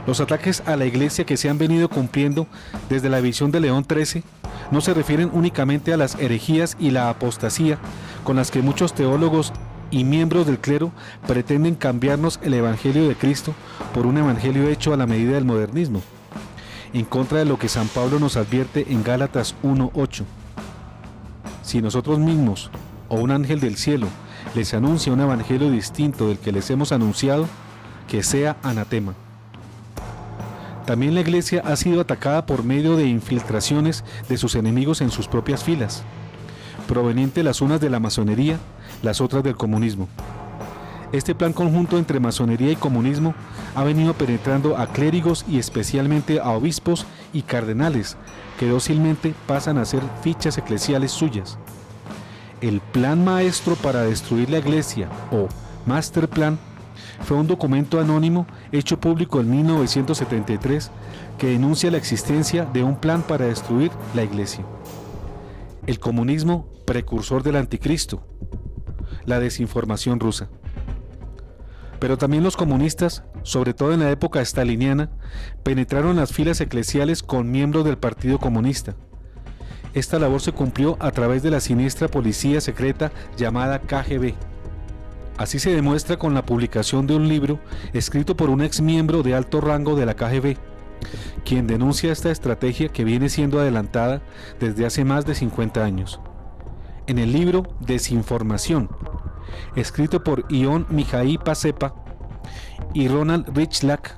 Los ataques a la Iglesia que se han venido cumpliendo desde la visión de León XIII no se refieren únicamente a las herejías y la apostasía con las que muchos teólogos y miembros del clero pretenden cambiarnos el Evangelio de Cristo por un Evangelio hecho a la medida del modernismo, en contra de lo que San Pablo nos advierte en Gálatas 1:8. Si nosotros mismos o un ángel del cielo les anuncia un evangelio distinto del que les hemos anunciado, que sea anatema. También la Iglesia ha sido atacada por medio de infiltraciones de sus enemigos en sus propias filas, provenientes las unas de la masonería, las otras del comunismo. Este plan conjunto entre masonería y comunismo ha venido penetrando a clérigos y especialmente a obispos y cardenales que dócilmente pasan a ser fichas eclesiales suyas. El plan maestro para destruir la Iglesia, o Master Plan, fue un documento anónimo hecho público en 1973 que denuncia la existencia de un plan para destruir la Iglesia. El comunismo, precursor del anticristo, la desinformación rusa. Pero también los comunistas, sobre todo en la época staliniana, penetraron las filas eclesiales con miembros del Partido Comunista. Esta labor se cumplió a través de la siniestra policía secreta llamada KGB. Así se demuestra con la publicación de un libro escrito por un ex miembro de alto rango de la KGB, quien denuncia esta estrategia que viene siendo adelantada desde hace más de 50 años. En el libro Desinformación, escrito por Ion Mihai Pacepa y Ronald Richlack,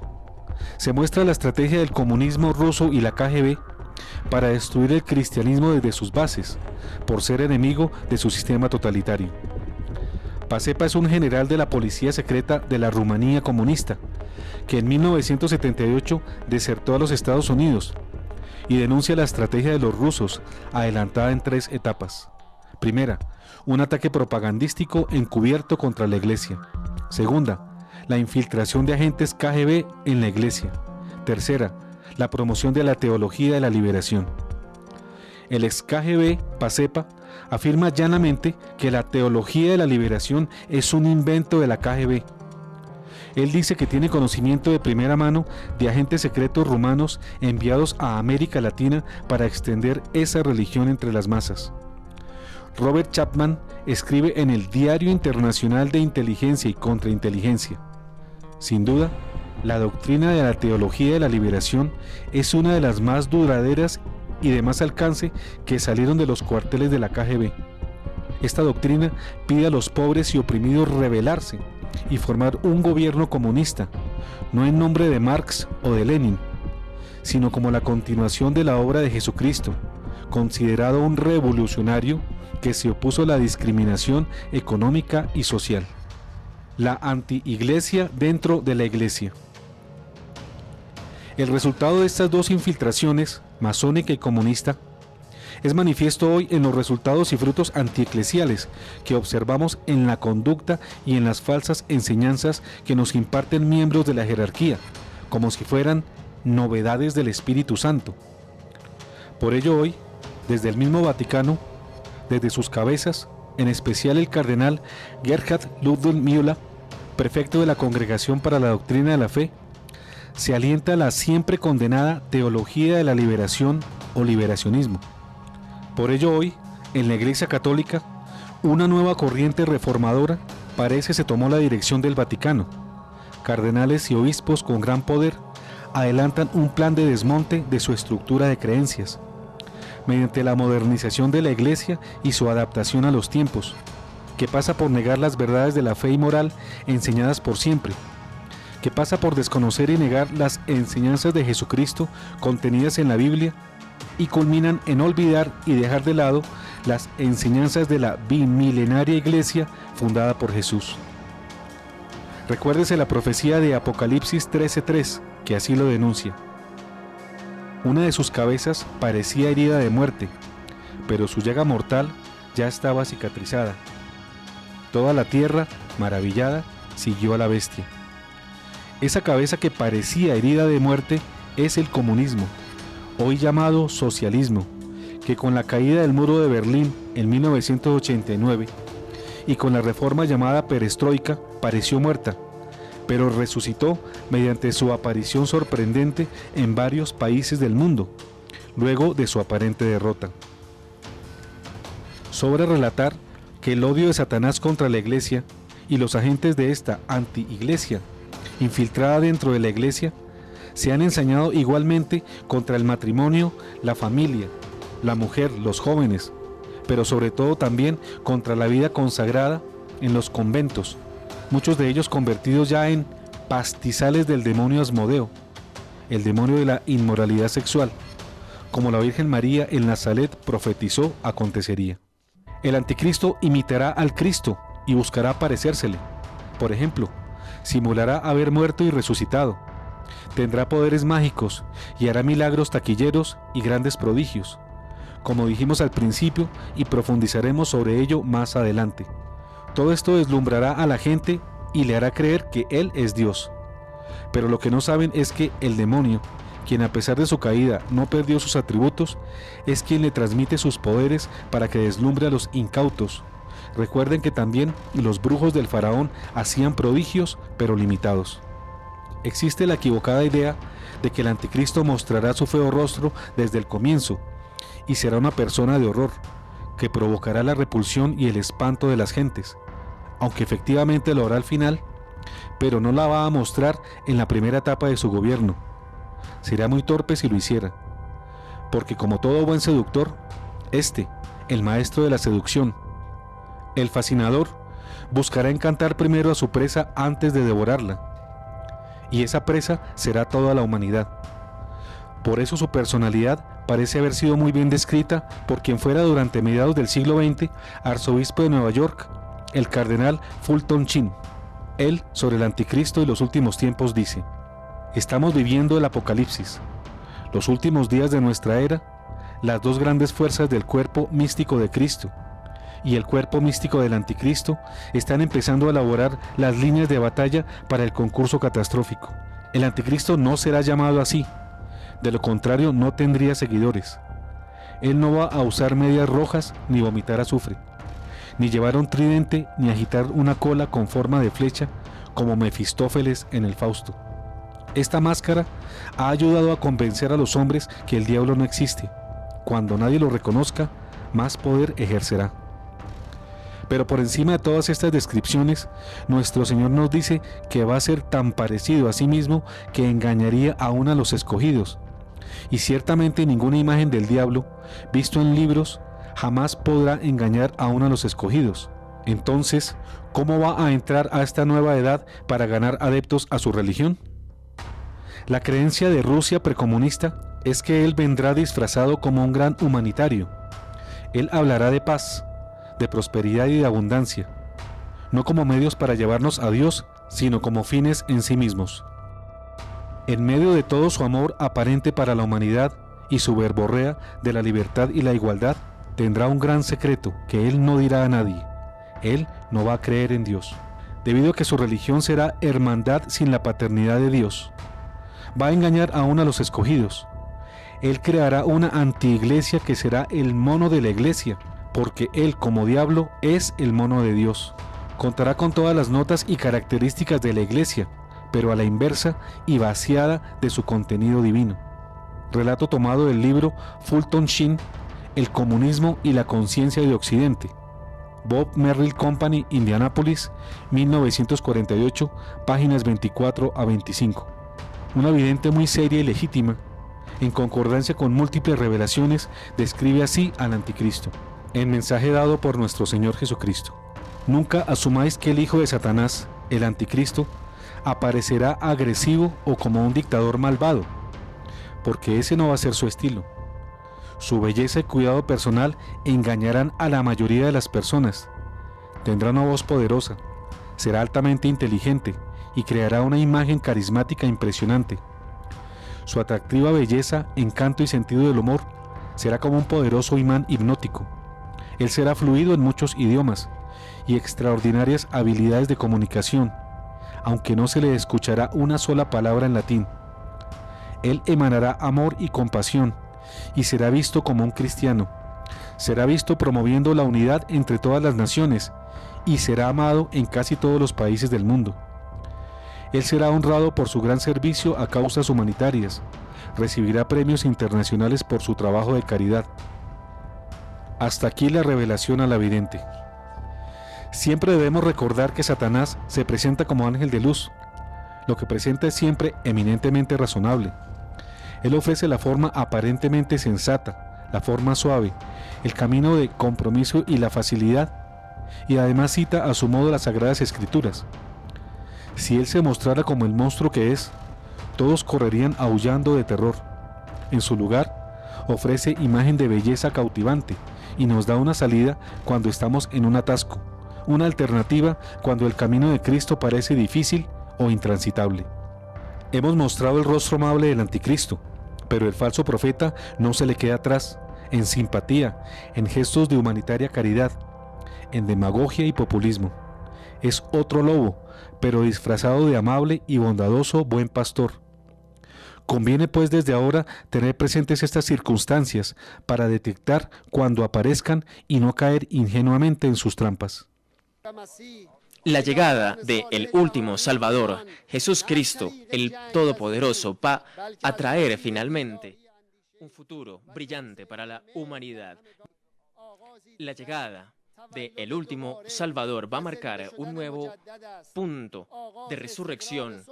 se muestra la estrategia del comunismo ruso y la KGB para destruir el cristianismo desde sus bases, por ser enemigo de su sistema totalitario. Pacepa es un general de la policía secreta de la Rumanía comunista, que en 1978 desertó a los Estados Unidos y denuncia la estrategia de los rusos, adelantada en 3 etapas. Primera, un ataque propagandístico encubierto contra la Iglesia. Segunda, la infiltración de agentes KGB en la Iglesia. Tercera, la promoción de la teología de la liberación. El ex KGB, Pacepa, afirma llanamente que la teología de la liberación es un invento de la KGB. Él dice que tiene conocimiento de primera mano de agentes secretos rumanos enviados a América Latina para extender esa religión entre las masas. Robert Chapman escribe en el Diario Internacional de Inteligencia y Contrainteligencia: sin duda, la doctrina de la teología de la liberación es una de las más duraderas y de más alcance que salieron de los cuarteles de la KGB. Esta doctrina pide a los pobres y oprimidos rebelarse y formar un gobierno comunista, no en nombre de Marx o de Lenin, sino como la continuación de la obra de Jesucristo, considerado un revolucionario que se opuso a la discriminación económica y social. La anti-iglesia dentro de la Iglesia. El resultado de estas dos infiltraciones, masónica y comunista, es manifiesto hoy en los resultados y frutos antieclesiales que observamos en la conducta y en las falsas enseñanzas que nos imparten miembros de la jerarquía, como si fueran novedades del Espíritu Santo. Por ello hoy, desde el mismo Vaticano, desde sus cabezas, en especial el cardenal Gerhard Ludwig Müller, prefecto de la Congregación para la Doctrina de la Fe, se alienta la siempre condenada teología de la liberación o liberacionismo. Por ello hoy, en la Iglesia Católica, una nueva corriente reformadora parece se tomó la dirección del Vaticano. Cardenales y obispos con gran poder adelantan un plan de desmonte de su estructura de creencias, mediante la modernización de la Iglesia y su adaptación a los tiempos, que pasa por negar las verdades de la fe y moral enseñadas por siempre, que pasa por desconocer y negar las enseñanzas de Jesucristo contenidas en la Biblia, y culminan en olvidar y dejar de lado las enseñanzas de la bimilenaria Iglesia fundada por Jesús. Recuérdese la profecía de Apocalipsis 13:3, que así lo denuncia. Una de sus cabezas parecía herida de muerte, pero su llaga mortal ya estaba cicatrizada. Toda la tierra, maravillada, siguió a la bestia. Esa cabeza que parecía herida de muerte es el comunismo, hoy llamado socialismo, que con la caída del muro de Berlín en 1989 y con la reforma llamada perestroika pareció muerta, pero resucitó mediante su aparición sorprendente en varios países del mundo, luego de su aparente derrota. Sobra relatar que el odio de Satanás contra la Iglesia y los agentes de esta anti-iglesia, infiltrada dentro de la Iglesia, se han ensañado igualmente contra el matrimonio, la familia, la mujer, los jóvenes, pero sobre todo también contra la vida consagrada en los conventos, muchos de ellos convertidos ya en pastizales del demonio Asmodeo, el demonio de la inmoralidad sexual, como la Virgen María en Nazaret profetizó acontecería. El anticristo imitará al Cristo y buscará parecérsele. Por ejemplo, simulará haber muerto y resucitado. Tendrá poderes mágicos y hará milagros taquilleros y grandes prodigios, como dijimos al principio y profundizaremos sobre ello más adelante. Todo esto deslumbrará a la gente y le hará creer que Él es Dios. Pero lo que no saben es que el demonio, quien a pesar de su caída no perdió sus atributos, es quien le transmite sus poderes para que deslumbre a los incautos. Recuerden que también los brujos del faraón hacían prodigios, pero limitados. Existe la equivocada idea de que el anticristo mostrará su feo rostro desde el comienzo y será una persona de horror, que provocará la repulsión y el espanto de las gentes, aunque efectivamente lo hará al final, pero no la va a mostrar en la primera etapa de su gobierno. Sería muy torpe si lo hiciera, porque como todo buen seductor, el maestro de la seducción, el fascinador, buscará encantar primero a su presa antes de devorarla, y esa presa será toda la humanidad. Por eso su personalidad parece haber sido muy bien descrita por quien fuera durante mediados del siglo XX arzobispo de Nueva York, el cardenal Fulton Sheen. Él, sobre el anticristo y los últimos tiempos, dice: estamos viviendo el apocalipsis, los últimos días de nuestra era, las dos grandes fuerzas del cuerpo místico de Cristo y el cuerpo místico del anticristo están empezando a elaborar las líneas de batalla para el concurso catastrófico. El anticristo no será llamado así, de lo contrario no tendría seguidores. Él no va a usar medias rojas ni vomitar azufre, ni llevar un tridente ni agitar una cola con forma de flecha como Mefistófeles en el Fausto. Esta máscara ha ayudado a convencer a los hombres que el diablo no existe. Cuando nadie lo reconozca, más poder ejercerá. Pero por encima de todas estas descripciones, nuestro Señor nos dice que va a ser tan parecido a sí mismo que engañaría aún a los escogidos. Y ciertamente ninguna imagen del diablo, visto en libros, jamás podrá engañar aún a los escogidos. Entonces, ¿cómo va a entrar a esta nueva edad para ganar adeptos a su religión? La creencia de Rusia precomunista es que él vendrá disfrazado como un gran humanitario. Él hablará de paz, de prosperidad y de abundancia, no como medios para llevarnos a Dios, sino como fines en sí mismos. En medio de todo su amor aparente para la humanidad y su verborrea de la libertad y la igualdad, tendrá un gran secreto que él no dirá a nadie. Él no va a creer en Dios, debido a que su religión será hermandad sin la paternidad de Dios. Va a engañar aún a los escogidos. Él creará una antiiglesia que será el mono de la iglesia, porque él como diablo es el mono de Dios. Contará con todas las notas y características de la iglesia, pero a la inversa y vaciada de su contenido divino. Relato tomado del libro Fulton Sheen, El comunismo y la conciencia de Occidente. Bob Merrill Company, Indianápolis, 1948, páginas 24 a 25. Una vidente muy seria y legítima, en concordancia con múltiples revelaciones, describe así al anticristo, en mensaje dado por nuestro Señor Jesucristo. Nunca asumáis que el hijo de Satanás, el anticristo, aparecerá agresivo o como un dictador malvado, porque ese no va a ser su estilo. Su belleza y cuidado personal engañarán a la mayoría de las personas. Tendrá una voz poderosa, será altamente inteligente y creará una imagen carismática impresionante. Su atractiva belleza, encanto y sentido del humor será como un poderoso imán hipnótico. Él será fluido en muchos idiomas y extraordinarias habilidades de comunicación, aunque no se le escuchará una sola palabra en latín. Él emanará amor y compasión y será visto como un cristiano. Será visto promoviendo la unidad entre todas las naciones y será amado en casi todos los países del mundo. Él será honrado por su gran servicio a causas humanitarias. Recibirá premios internacionales por su trabajo de caridad. Hasta aquí la revelación a la vidente. Siempre debemos recordar que Satanás se presenta como ángel de luz. Lo que presenta es siempre eminentemente razonable. Él ofrece la forma aparentemente sensata, la forma suave, el camino de compromiso y la facilidad, y además cita a su modo las Sagradas Escrituras. Si él se mostrara como el monstruo que es, todos correrían aullando de terror. En su lugar, ofrece imagen de belleza cautivante y nos da una salida cuando estamos en un atasco, una alternativa cuando el camino de Cristo parece difícil o intransitable. Hemos mostrado el rostro amable del anticristo, pero el falso profeta no se le queda atrás, en simpatía, en gestos de humanitaria caridad, en demagogia y populismo. Es otro lobo, pero disfrazado de amable y bondadoso buen pastor. Conviene pues desde ahora tener presentes estas circunstancias para detectar cuando aparezcan y no caer ingenuamente en sus trampas. La llegada de el último Salvador, Jesús Cristo, el Todopoderoso, va a traer finalmente un futuro brillante para la humanidad. La llegada de el último Salvador va a marcar un nuevo punto de resurrección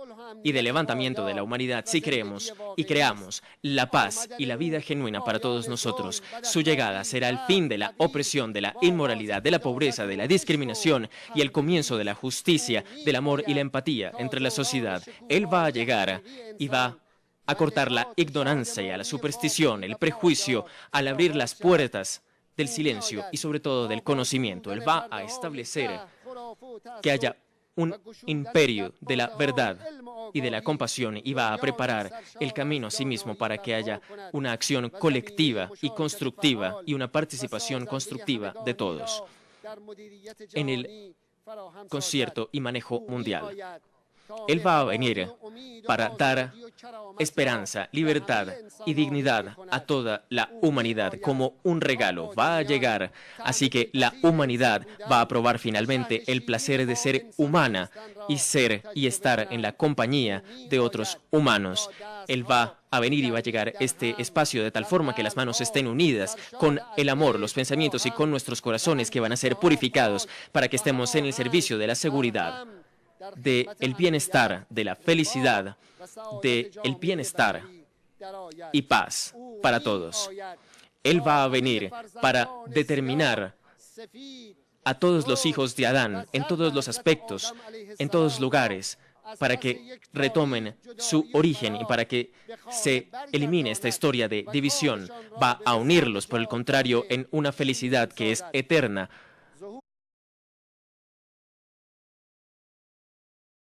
y de levantamiento de la humanidad si creemos y creamos la paz y la vida genuina para todos nosotros. Su llegada será el fin de la opresión, de la inmoralidad, de la pobreza, de la discriminación y el comienzo de la justicia, del amor y la empatía entre la sociedad. Él va a llegar y va a cortar la ignorancia, la superstición, el prejuicio, al abrir las puertas del silencio y sobre todo del conocimiento. Él va a establecer que haya un imperio de la verdad y de la compasión y va a preparar el camino a sí mismo para que haya una acción colectiva y constructiva y una participación constructiva de todos en el concierto y manejo mundial. Él va a venir para dar esperanza, libertad y dignidad a toda la humanidad como un regalo. Va a llegar, así que la humanidad va a probar finalmente el placer de ser humana y ser y estar en la compañía de otros humanos. Él va a venir y va a llegar este espacio de tal forma que las manos estén unidas con el amor, los pensamientos y con nuestros corazones que van a ser purificados para que estemos en el servicio de la seguridad, de el bienestar, de la felicidad, de el bienestar y paz para todos. Él va a venir para determinar a todos los hijos de Adán en todos los aspectos, en todos lugares, para que retomen su origen y para que se elimine esta historia de división. Va a unirlos, por el contrario, en una felicidad que es eterna,